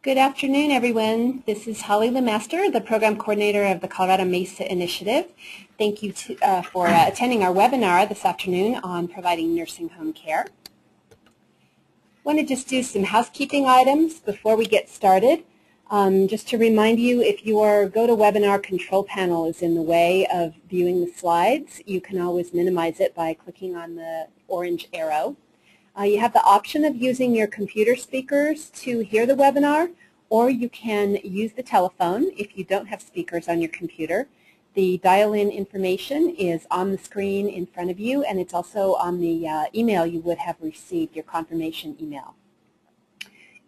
Good afternoon, everyone. This is Holly Lemaster, the Program Coordinator of the Colorado MESA Initiative. Thank you for attending our webinar this afternoon on providing nursing home care. I want to just do some housekeeping items before we get started. Just to remind you, if your GoToWebinar control panel is in the way of viewing the slides, you can always minimize it by clicking on the orange arrow. You have the option of using your computer speakers to hear the webinar, or you can use the telephone if you don't have speakers on your computer. The dial-in information is on the screen in front of you, and it's also on the email you would have received, your confirmation email.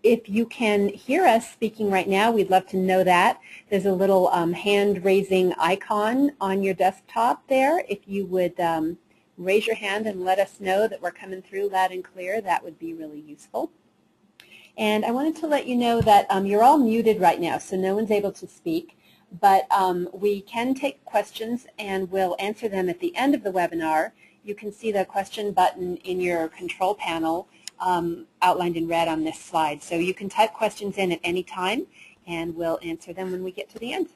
If you can hear us speaking right now, we'd love to know that. There's a little hand-raising icon on your desktop there. If you would raise your hand and let us know that we're coming through loud and clear, that would be really useful. And I wanted to let you know that you're all muted right now, so no one's able to speak, but we can take questions and we'll answer them at the end of the webinar. You can see the question button in your control panel outlined in red on this slide. So you can type questions in at any time and we'll answer them when we get to the end.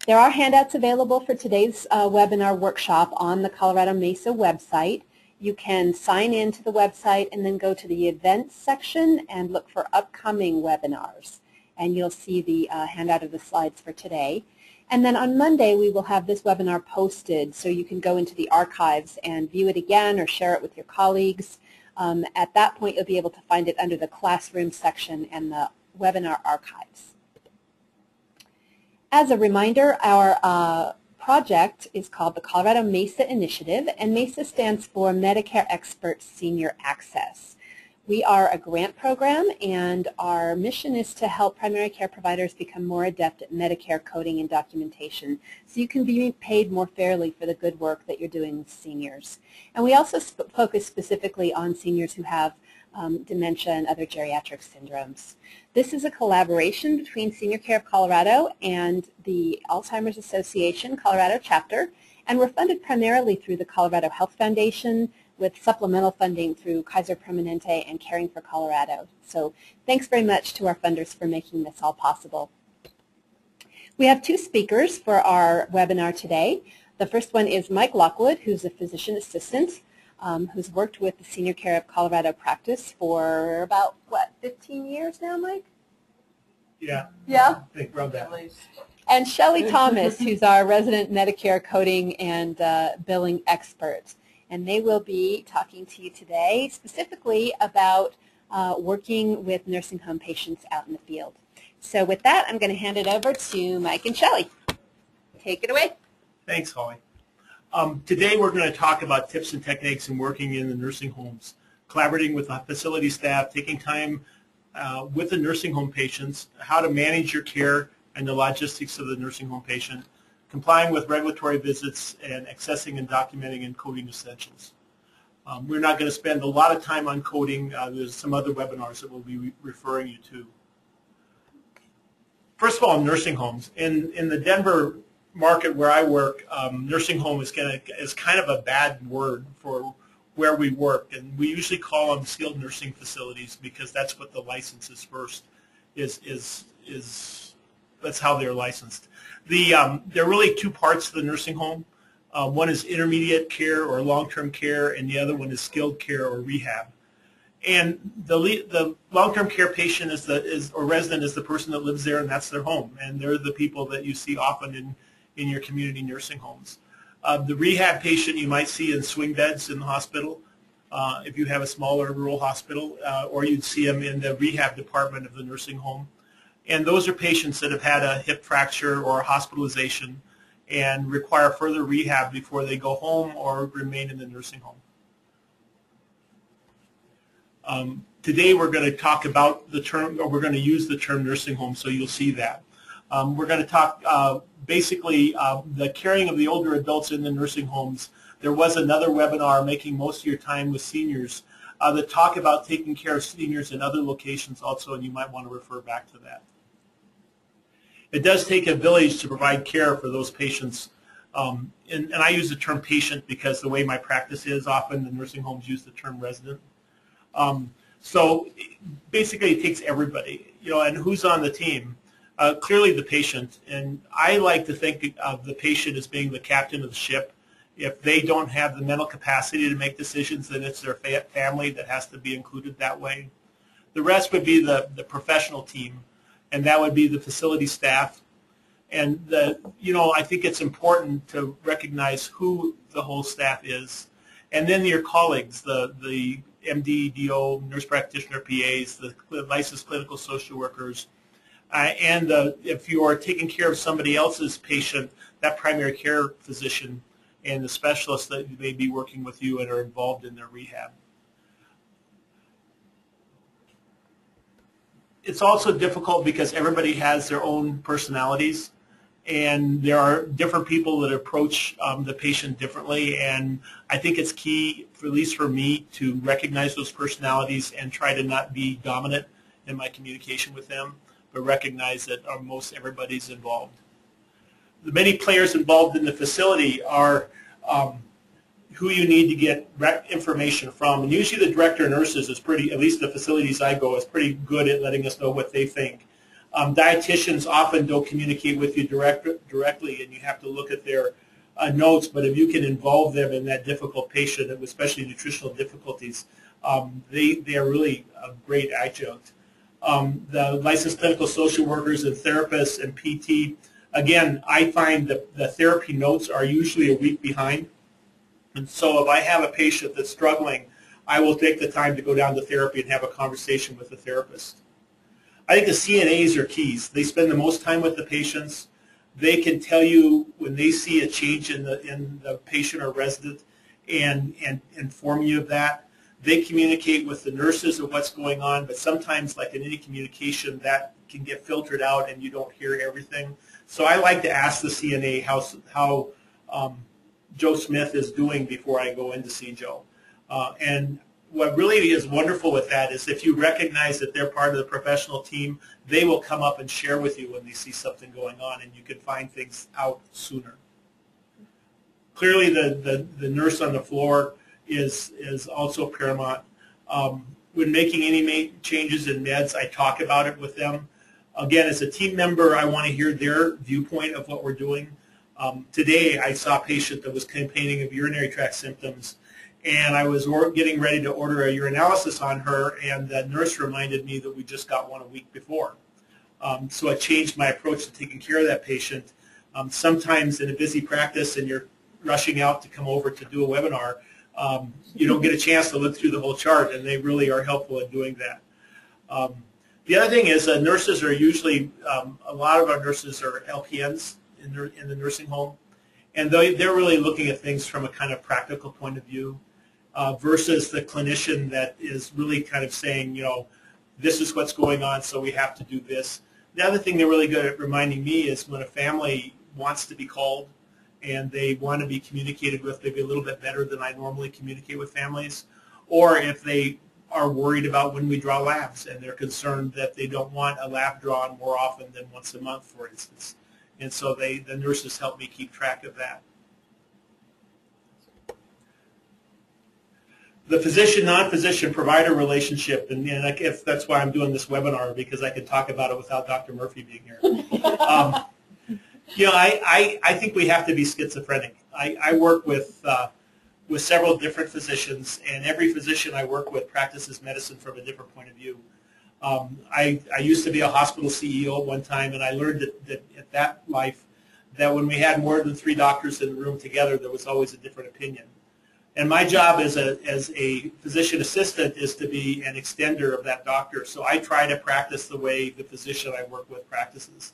There are handouts available for today's webinar workshop on the Colorado MESA website. You can sign in to the website and then go to the events section and look for upcoming webinars. And you'll see the handout of the slides for today. And then on Monday we will have this webinar posted so you can go into the archives and view it again or share it with your colleagues. At that point you'll be able to find it under the classroom section and the webinar archives. As a reminder, our project is called the Colorado MESA Initiative, and MESA stands for Medicare Expert Senior Access. We are a grant program, and our mission is to help primary care providers become more adept at Medicare coding and documentation so you can be paid more fairly for the good work that you're doing with seniors. And we also focus specifically on seniors who have dementia and other geriatric syndromes. This is a collaboration between Senior Care of Colorado and the Alzheimer's Association Colorado chapter, and we're funded primarily through the Colorado Health Foundation with supplemental funding through Kaiser Permanente and Caring for Colorado. So thanks very much to our funders for making this all possible. We have two speakers for our webinar today. The first one is Mike Lockwood, who's a physician assistant who's worked with the Senior Care of Colorado practice for about, what, 15 years now, Mike? Yeah. Yeah? I think around that. And Shelly Thomas, who's our resident Medicare coding and billing expert. And they will be talking to you today specifically about working with nursing home patients out in the field. So with that, I'm going to hand it over to Mike and Shelly. Take it away. Thanks, Holly. Today we're going to talk about tips and techniques in working in the nursing homes, collaborating with the facility staff, taking time with the nursing home patients, how to manage your care and the logistics of the nursing home patient, complying with regulatory visits, and accessing and documenting and coding essentials. We're not going to spend a lot of time on coding. There's some other webinars that we'll be referring you to. First of all, nursing homes. In the Denver market where I work, nursing home is kind of a bad word for where we work, and we usually call them skilled nursing facilities because that's what the license is first. That's how they're licensed. There are really two parts to the nursing home. One is intermediate care or long-term care, and the other one is skilled care or rehab. And the long-term care patient or resident is the person that lives there, and that's their home, and they're the people that you see often in your community nursing homes. The rehab patient you might see in swing beds in the hospital if you have a smaller rural hospital, or you'd see them in the rehab department of the nursing home. And those are patients that have had a hip fracture or a hospitalization and require further rehab before they go home or remain in the nursing home. Today we're going to talk about the term, or we're going to use the term nursing home, so you'll see that. We're going to talk basically the caring of the older adults in the nursing homes. There was another webinar, Making Most of Your Time with Seniors, that talk about taking care of seniors in other locations also, and you might want to refer back to that. It does take a village to provide care for those patients, and I use the term patient because the way my practice is, often the nursing homes use the term resident. So basically it takes everybody, and who's on the team? Clearly the patient, and I like to think of the patient as being the captain of the ship. If they don't have the mental capacity to make decisions, then it's their family that has to be included that way. The rest would be the professional team, and that would be the facility staff. And I think it's important to recognize who the whole staff is, and then your colleagues, the MD, DO, nurse practitioner, PAs, the licensed clinical social workers, and if you are taking care of somebody else's patient, that primary care physician and the specialists that may be working with you and are involved in their rehab. It's also difficult because everybody has their own personalities, and there are different people that approach the patient differently, and I think it's key, at least for me, to recognize those personalities and try to not be dominant in my communication with them, but recognize that most everybody's involved. The many players involved in the facility are who you need to get information from, and usually the director of nurses is pretty, at least the facilities I go, is pretty good at letting us know what they think. Dietitians often don't communicate with you directly, and you have to look at their notes, but if you can involve them in that difficult patient, especially nutritional difficulties, they are really a great adjunct. The licensed clinical social workers and therapists and PT, again, I find that the therapy notes are usually a week behind. And so if I have a patient that's struggling, I will take the time to go down to therapy and have a conversation with the therapist. I think the CNAs are keys. They spend the most time with the patients. They can tell you when they see a change in the patient or resident and inform you of that. They communicate with the nurses of what's going on, but sometimes, like in any communication, that can get filtered out and you don't hear everything. So I like to ask the CNA how Joe Smith is doing before I go in to see Joe. And what really is wonderful with that is if you recognize that they're part of the professional team, they will come up and share with you when they see something going on, and you can find things out sooner. Clearly, the nurse on the floor is also paramount. When making any changes in meds, I talk about it with them. Again, as a team member, I want to hear their viewpoint of what we're doing. Today, I saw a patient that was complaining of urinary tract symptoms, and I was getting ready to order a urinalysis on her, and the nurse reminded me that we just got one a week before. So I changed my approach to taking care of that patient. Sometimes in a busy practice and you're rushing out to come over to do a webinar, you don't get a chance to look through the whole chart, and they really are helpful in doing that. The other thing is nurses are usually, a lot of our nurses are LPNs in the nursing home, and they're really looking at things from a kind of practical point of view versus the clinician that is really kind of saying, this is what's going on, so we have to do this. The other thing they're really good at reminding me is when a family wants to be called and they want to be communicated with, maybe a little bit better than I normally communicate with families, or if they are worried about when we draw labs and they're concerned that they don't want a lab drawn more often than once a month, for instance. And so the nurses help me keep track of that. The physician, non-physician provider relationship, and if that's why I'm doing this webinar, because I could talk about it without Dr. Murphy being here. I think we have to be schizophrenic. I work with several different physicians, and every physician I work with practices medicine from a different point of view. I used to be a hospital CEO at one time, and I learned that at that life that when we had more than 3 doctors in the room together, there was always a different opinion. And my job as a physician assistant is to be an extender of that doctor. So I try to practice the way the physician I work with practices.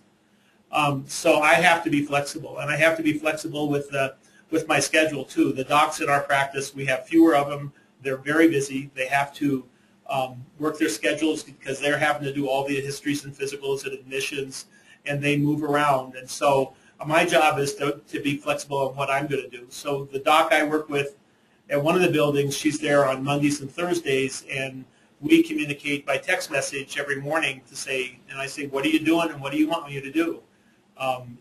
So I have to be flexible, and I have to be flexible with my schedule too. The docs in our practice, we have fewer of them. They're very busy. They have to work their schedules because they're having to do all the histories and physicals and admissions, and they move around. And so my job is to be flexible on what I'm going to do. So the doc I work with at one of the buildings, she's there on Mondays and Thursdays, and we communicate by text message every morning to say, and I say, what are you doing and what do you want me to do?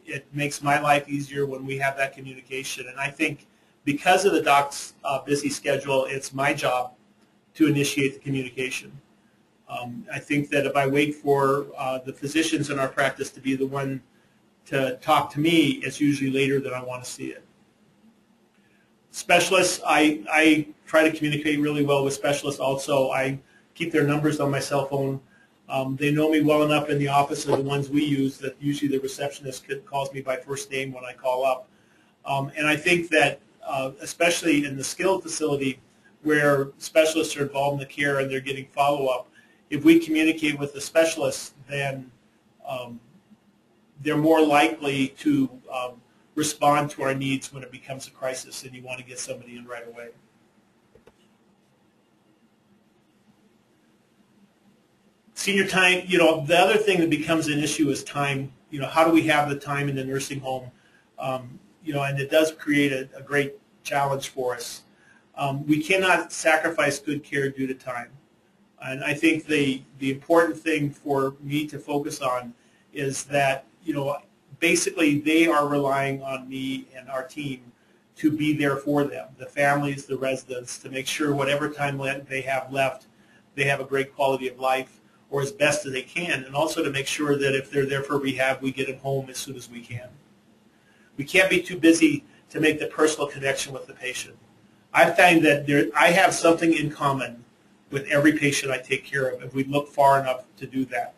It makes my life easier when we have that communication. And I think because of the doc's busy schedule, it's my job to initiate the communication. I think that if I wait for the physicians in our practice to be the one to talk to me, it's usually later that I want to see it. Specialists, I try to communicate really well with specialists also. I keep their numbers on my cell phone. They know me well enough in the office of the ones we use that usually the receptionist calls me by first name when I call up. And I think that especially in the skilled facility where specialists are involved in the care and they're getting follow-up, if we communicate with the specialists, then they're more likely to respond to our needs when it becomes a crisis and you want to get somebody in right away. Senior time, you know, the other thing that becomes an issue is time. You know, how do we have the time in the nursing home? You know, and it does create a great challenge for us. We cannot sacrifice good care due to time. And I think the important thing for me to focus on is that, you know, basically they are relying on me and our team to be there for them, the families, the residents, to make sure whatever time they have left, they have a great quality of life or as best as they can, and also to make sure that if they're there for rehab, we get them home as soon as we can. We can't be too busy to make the personal connection with the patient. I find that I have something in common with every patient I take care of if we look far enough to do that.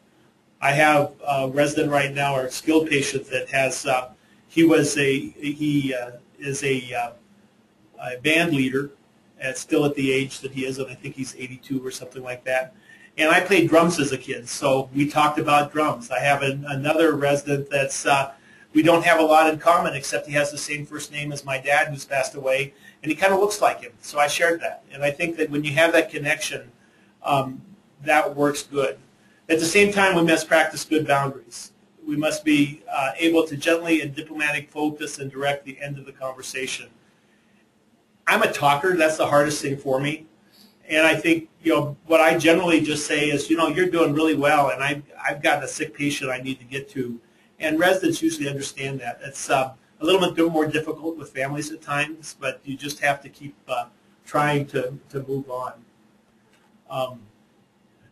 I have a resident right now, or a skilled patient that has, he is a band leader, still at the age that he is, and I think he's 82 or something like that. And I played drums as a kid, so we talked about drums. I have another resident that's, we don't have a lot in common except he has the same first name as my dad who's passed away, and he kind of looks like him. So I shared that. And I think that when you have that connection, that works good. At the same time, we must practice good boundaries. We must be able to gently and diplomatic focus and direct the end of the conversation. I'm a talker. That's the hardest thing for me. And I think, you know, what I generally just say is, you know, you're doing really well, and I've got a sick patient I need to get to. And residents usually understand that. It's a little bit more difficult with families at times, but you just have to keep trying to move on.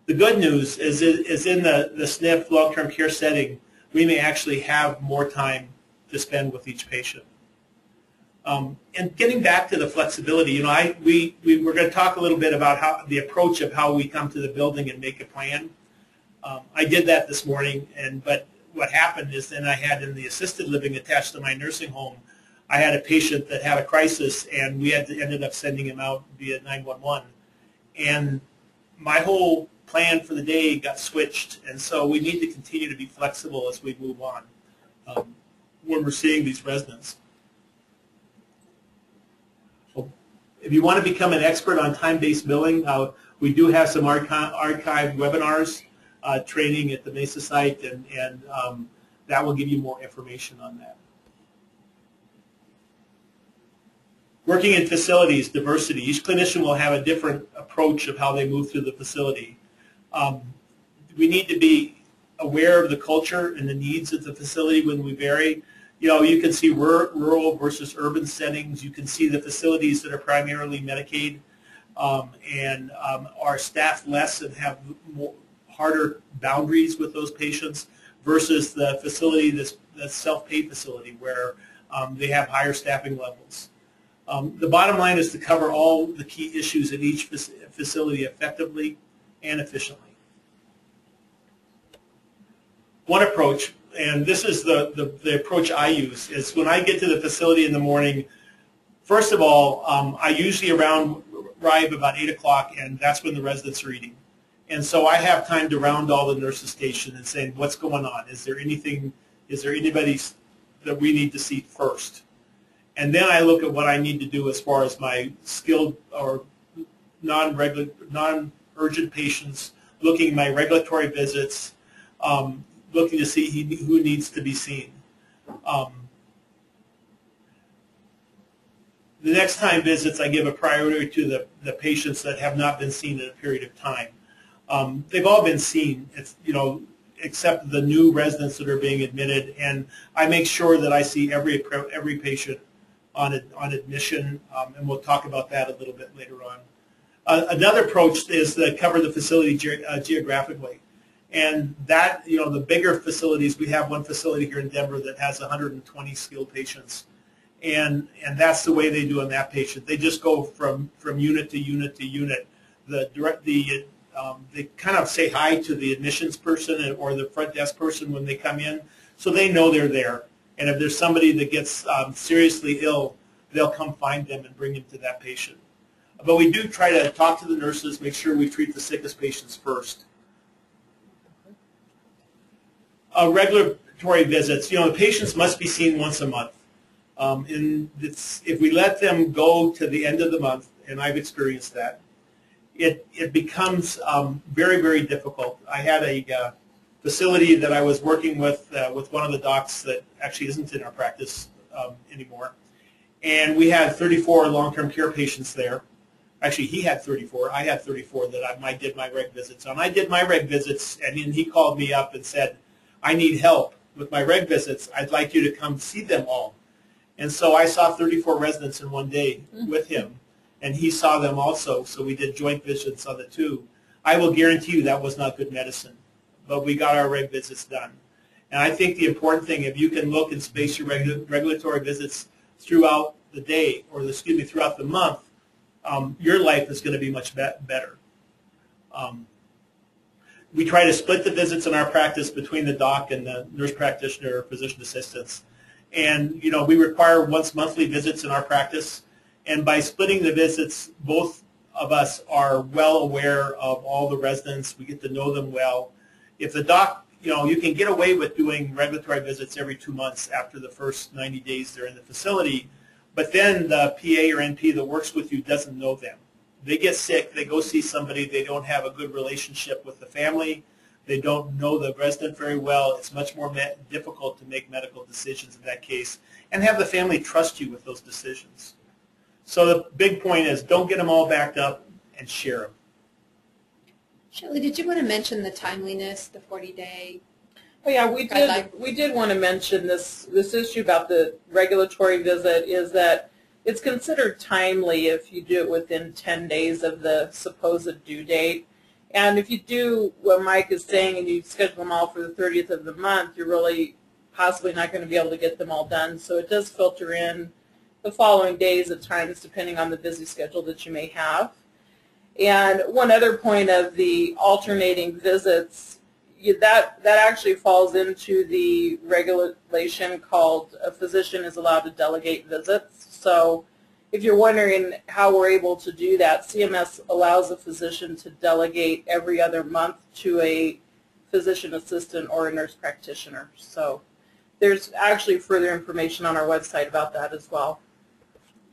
The good news is in the SNF long-term care setting, we may actually have more time to spend with each patient. And getting back to the flexibility, you know, we're going to talk a little bit about how the approach of how we come to the building and make a plan. I did that this morning, but what happened is then I had in the assisted living attached to my nursing home, I had a patient that had a crisis, and we ended up sending him out via 911. And my whole plan for the day got switched, and so we need to continue to be flexible as we move on when we're seeing these residents. If you want to become an expert on time-based billing, we do have some archived webinars training at the MESA site, and that will give you more information on that. Working in facilities, diversity. Each clinician will have a different approach of how they move through the facility. We need to be aware of the culture and the needs of the facility when we vary. You know, you can see rural versus urban settings. You can see the facilities that are primarily Medicaid and are staffed less and have harder boundaries with those patients versus the facility that's self-paid facility where they have higher staffing levels. The bottom line is to cover all the key issues in each facility effectively and efficiently. One approach, and this is the approach I use, is when I get to the facility in the morning, first of all, I usually arrive about 8 o'clock, and that's when the residents are eating. And so I have time to round all the nurses' station and say, what's going on? Is there anybody that we need to see first? And then I look at what I need to do as far as my skilled or non-urgent patients, looking at my regulatory visits, looking to see who needs to be seen. The next time visits, I give a priority to the patients that have not been seen in a period of time. They've all been seen, except the new residents that are being admitted, and I make sure that I see every patient on admission, and we'll talk about that a little bit later on. Another approach is to cover the facility geographically. And that, the bigger facilities, we have one facility here in Denver that has 120 skilled patients. And that's the way they do on that patient. They just go from unit to unit to unit. They kind of say hi to the admissions person or the front desk person when they come in, so they know they're there. And if there's somebody that gets seriously ill, they'll come find them and bring them to that patient. But we do try to talk to the nurses, make sure we treat the sickest patients first. Regulatory visits, the patients must be seen once a month. If we let them go to the end of the month, and I've experienced that, it becomes very, very difficult. I had a facility that I was working with one of the docs that actually isn't in our practice anymore, and we had 34 long-term care patients there. Actually, he had 34. I had 34 that I did my reg visits on. I did my reg visits, and then he called me up and said, I need help with my reg visits. I'd like you to come see them all. And so I saw 34 residents in one day with him, and he saw them also, so we did joint visits on the two. I will guarantee you that was not good medicine, but we got our reg visits done. And I think the important thing, if you can look and space your regulatory visits throughout the day, or throughout the month, your life is going to be much better. We try to split the visits in our practice between the doc and the nurse practitioner or physician assistants. And, we require once monthly visits in our practice. And by splitting the visits, both of us are well aware of all the residents. We get to know them well. If the doc, you can get away with doing regulatory visits every 2 months after the first 90 days they're in the facility. But then the PA or NP that works with you doesn't know them. They get sick, they go see somebody, they don't have a good relationship with the family, they don't know the resident very well. It's much more difficult to make medical decisions in that case and have the family trust you with those decisions. So the big point is don't get them all backed up and share them. Shelley, did you want to mention the timeliness, the 40-day? Oh yeah, we did want to mention this issue about the regulatory visit is that it's considered timely if you do it within 10 days of the supposed due date. And if you do what Mike is saying and you schedule them all for the 30th of the month, you're really possibly not going to be able to get them all done. So it does filter in the following days at times depending on the busy schedule that you may have. And one other point of the alternating visits, that actually falls into the regulation called a physician is allowed to delegate visits. So if you're wondering how we're able to do that, CMS allows a physician to delegate every other month to a physician assistant or a nurse practitioner. So there's actually further information on our website about that as well.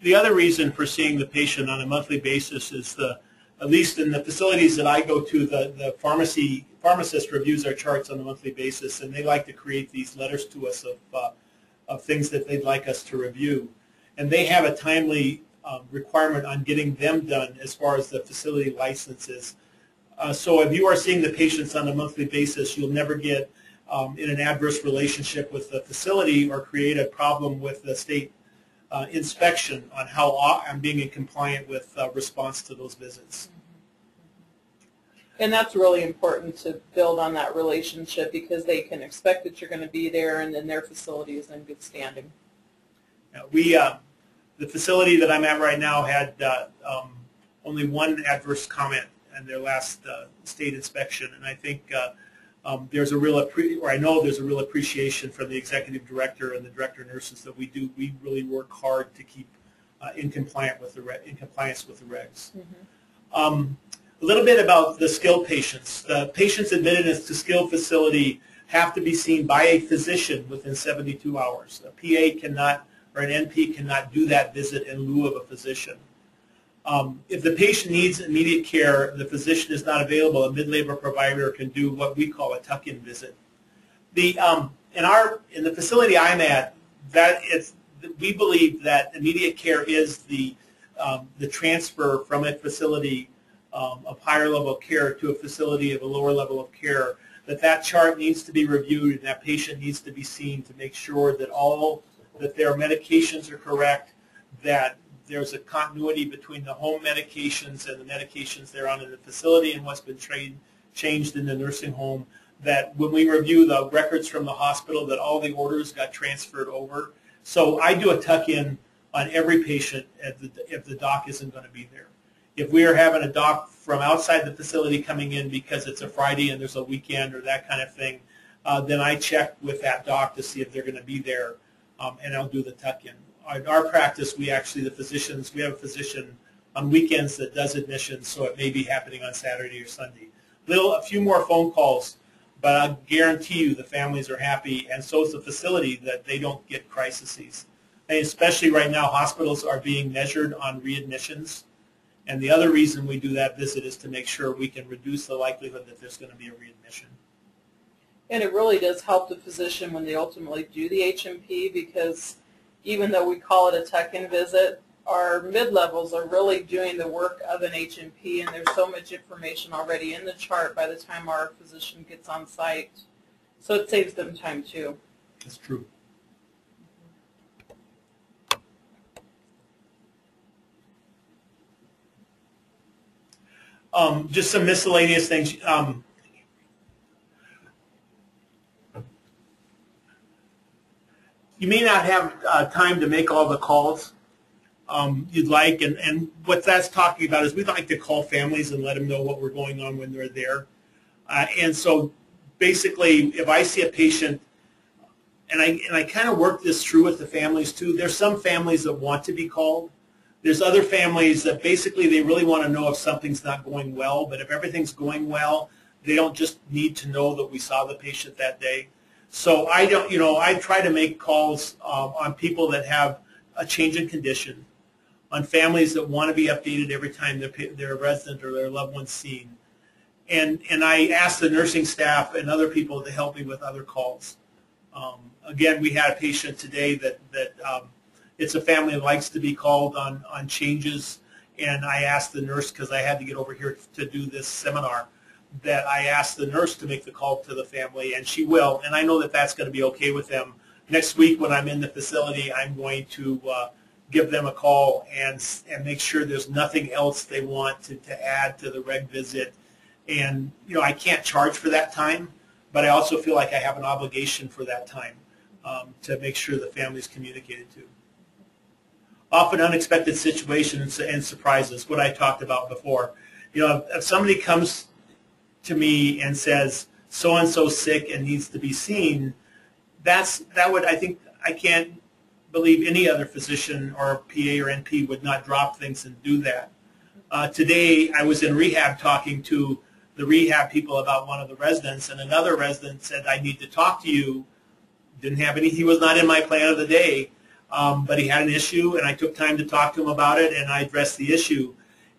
The other reason for seeing the patient on a monthly basis is at least in the facilities that I go to, the pharmacist reviews our charts on a monthly basis, and they like to create these letters to us of things that they'd like us to review. And they have a timely requirement on getting them done as far as the facility licenses. So if you are seeing the patients on a monthly basis, you'll never get in an adverse relationship with the facility or create a problem with the state inspection on how I'm being compliant with response to those visits. And that's really important to build on that relationship because they can expect that you're going to be there and then their facility is in good standing. The facility that I'm at right now had only one adverse comment in their last state inspection, and I think there's a real I know there's a real appreciation from the executive director and the director of nurses that we really work hard to keep in compliance with the regs. Mm-hmm. A little bit about the skilled patients. The patients admitted to skilled facility have to be seen by a physician within 72 hours. A PA cannot, or an NP cannot do that visit in lieu of a physician. If the patient needs immediate care, the physician is not available, a mid-labor provider can do what we call a tuck-in visit. In the facility I'm at, we believe that immediate care is the transfer from a facility of higher level of care to a facility of a lower level of care, that chart needs to be reviewed and that patient needs to be seen to make sure that their medications are correct, that there's a continuity between the home medications and the medications they're on in the facility and what's been changed in the nursing home, that when we review the records from the hospital, that all the orders got transferred over. So I do a tuck-in on every patient if the doc isn't going to be there. If we are having a doc from outside the facility coming in because it's a Friday and there's a weekend or that kind of thing, then I check with that doc to see if they're going to be there, and I'll do the tuck-in. In our practice, we have a physician on weekends that does admissions, so it may be happening on Saturday or Sunday. A few more phone calls, but I guarantee you the families are happy, and so is the facility, that they don't get crises. And especially right now, hospitals are being measured on readmissions, and the other reason we do that visit is to make sure we can reduce the likelihood that there's going to be a readmission. And it really does help the physician when they ultimately do the HMP, because even though we call it a tuck-in visit, our mid-levels are really doing the work of an HMP, and there's so much information already in the chart by the time our physician gets on site. So it saves them time too. That's true. Just some miscellaneous things. You may not have time to make all the calls you'd like, and what that's talking about is we'd like to call families and let them know what we're going on when they're there. And so basically, if I see a patient, and I kind of work this through with the families too, there's some families that want to be called. There's other families that basically they really want to know if something's not going well, but if everything's going well, they don't just need to know that we saw the patient that day. So I don't, I try to make calls on people that have a change in condition, on families that want to be updated every time their resident or their loved one's seen. And I ask the nursing staff and other people to help me with other calls. Again, we had a patient today that it's a family that likes to be called on changes, and I asked the nurse, because I had to get over here to do this seminar, that I asked the nurse to make the call to the family, and she will, and I know that that's going to be okay with them. Next week when I'm in the facility, I'm going to give them a call and make sure there's nothing else they want to add to the reg visit. And, I can't charge for that time, but I also feel like I have an obligation for that time to make sure the family's communicated to. Often unexpected situations and surprises, what I talked about before. If somebody comes to me and says, so-and-so's sick and needs to be seen, I can't believe any other physician or PA or NP would not drop things and do that. Today, I was in rehab talking to the rehab people about one of the residents, and another resident said, I need to talk to you. He was not in my plan of the day, but he had an issue, and I took time to talk to him about it, and I addressed the issue.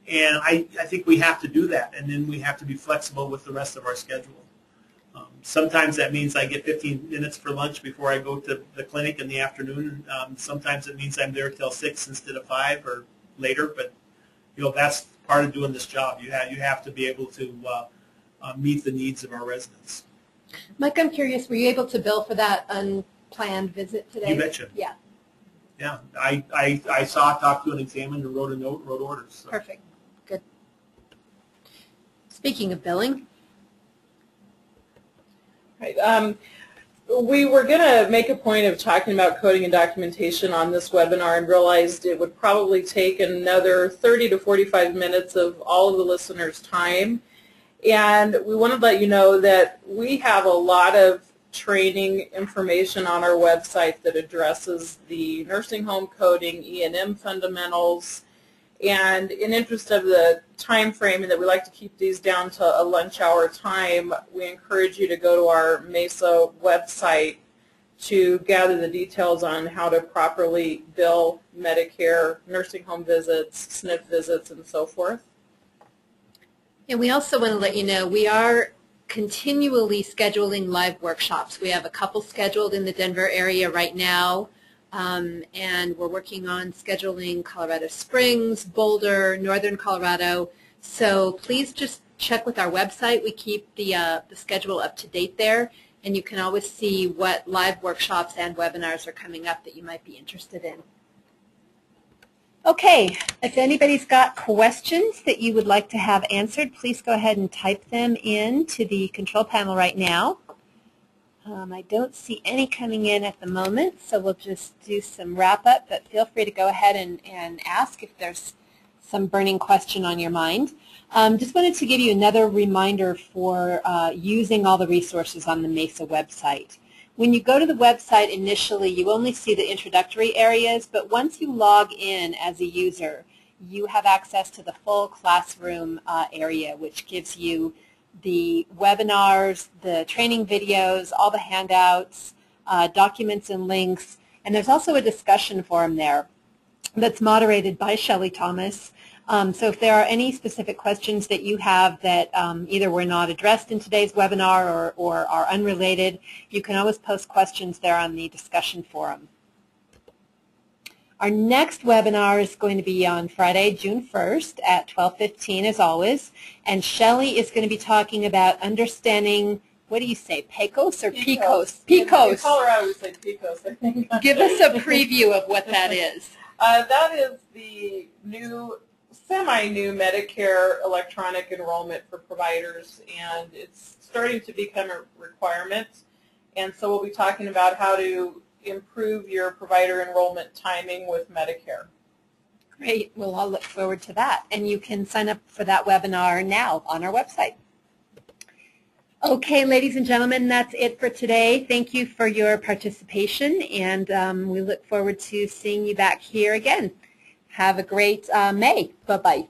And I think we have to do that, and then we have to be flexible with the rest of our schedule. Sometimes that means I get 15 minutes for lunch before I go to the clinic in the afternoon. Sometimes it means I'm there till 6 instead of 5 or later, but that's part of doing this job. You have to be able to meet the needs of our residents. Mike, I'm curious, were you able to bill for that unplanned visit today? You betcha. Yeah. Yeah, I talked to an examiner and wrote a note, wrote orders. So. Perfect. Good. Speaking of billing. Right. We were going to make a point of talking about coding and documentation on this webinar and realized it would probably take another 30 to 45 minutes of all of the listeners' time. And we wanted to let you know that we have a lot of training information on our website that addresses the nursing home coding, E&M fundamentals, and in interest of the time frame and that we like to keep these down to a lunch hour time, we encourage you to go to our MESA website to gather the details on how to properly bill Medicare, nursing home visits, SNF visits, and so forth. And we also want to let you know we are continually scheduling live workshops. We have a couple scheduled in the Denver area right now, and we're working on scheduling Colorado Springs, Boulder, Northern Colorado. So please just check with our website. We keep the schedule up to date there, and you can always see what live workshops and webinars are coming up that you might be interested in. Okay, if anybody's got questions that you would like to have answered, please go ahead and type them into the control panel right now. I don't see any coming in at the moment, so we'll just do some wrap-up, but feel free to go ahead and ask if there's some burning question on your mind. Just wanted to give you another reminder for using all the resources on the MESA website. When you go to the website initially, you only see the introductory areas, but once you log in as a user, you have access to the full classroom area, which gives you the webinars, the training videos, all the handouts, documents and links, and there's also a discussion forum there that's moderated by Shelly Thomas. So if there are any specific questions that you have that either were not addressed in today's webinar or are unrelated, you can always post questions there on the discussion forum. Our next webinar is going to be on Friday, June 1st at 12:15 as always, and Shelly is going to be talking about understanding, what do you say, PECOS or PECOS? PECOS. In Colorado we say PECOS, I think. Give us a preview of what that is. That is the new, semi-new Medicare electronic enrollment for providers, and it's starting to become a requirement. And so we'll be talking about how to improve your provider enrollment timing with Medicare. Great. We'll all look forward to that. And you can sign up for that webinar now on our website. Okay, ladies and gentlemen, that's it for today. Thank you for your participation, and we look forward to seeing you back here again. Have a great May. Bye-bye.